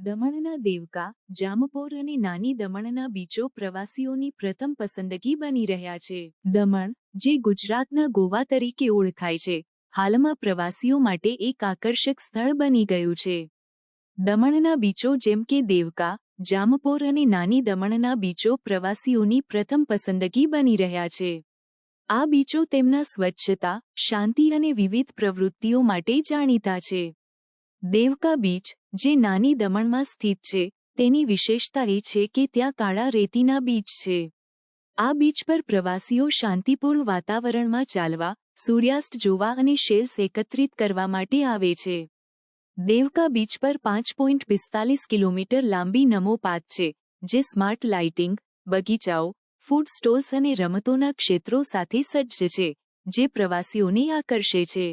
દમણના દેવકા, જામપોર અને નાની દમણના બીચો પ્રવાસીઓની પ્રથમ પસંદગી બની રહ્યા છે. દમણ, જે ગુજરાતના ગોવા તરીકે ઓળખાય છે, હાલમાં પ્રવાસીઓ માટે એક આકર્ષક સ્થળ બની ગયું છે. દમણના બીચો જેમ કે દેવકા, જામપોર અને નાની દમણના બીચો પ્રવાસીઓની પ્રથમ પસંદગી બની રહ્યા છે. આ બીચો તેમના સ્વચ્છતા, શાંતિ અને વિવિધ પ્રવૃત્તિઓ માટે જાણીતા છે. દેવકા બીચ, જે નાની દમણમાં સ્થિત છે, તેની વિશેષતા એ છે કે ત્યાં કાળા રેતીના બીચ છે. આ બીચ પર પ્રવાસીઓ શાંતિપૂર્ણ વાતાવરણમાં ચાલવા, સૂર્યાસ્ત જોવા અને શેલ્સ એકત્રિત કરવા માટે આવે છે. દેવકા બીચ પર 5.45 કિલોમીટર લાંબી નમો પાથ છે, જે સ્માર્ટ લાઇટિંગ, બગીચાઓ, ફૂડ સ્ટોલ્સ અને રમતોના ક્ષેત્રો સાથે સજ્જ છે, જે પ્રવાસીઓને આકર્ષે છે.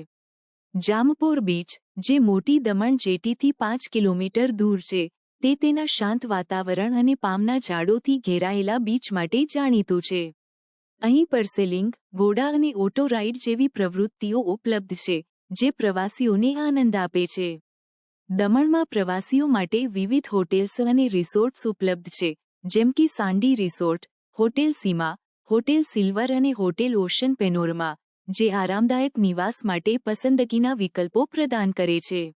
જામપોર બીચ, જે મોટી દમણ જેટીથી 5 કિલોમીટર દૂર છે, તે તેના શાંત વાતાવરણ અને પામના ઝાડોથી ઘેરાયેલા બીચ માટે જાણીતું છે. અહીં પરસેલિંગ, ઘોડા અને ઓટો રાઇડ જેવી પ્રવૃત્તિઓ ઉપલબ્ધ છે, જે પ્રવાસીઓને આનંદ આપે છે. દમણમાં પ્રવાસીઓ માટે વિવિધ હોટેલ્સ અને રિસોર્ટ્સ ઉપલબ્ધ છે, જેમ કે સાંડી રિસોર્ટ, હોટેલ સીમા, હોટેલ સિલ્વર અને હોટેલ ઓશન પેનોરમા, જે આરામદાયક નિવાસ માટે પસંદગીના વિકલ્પો પ્રદાન કરે છે.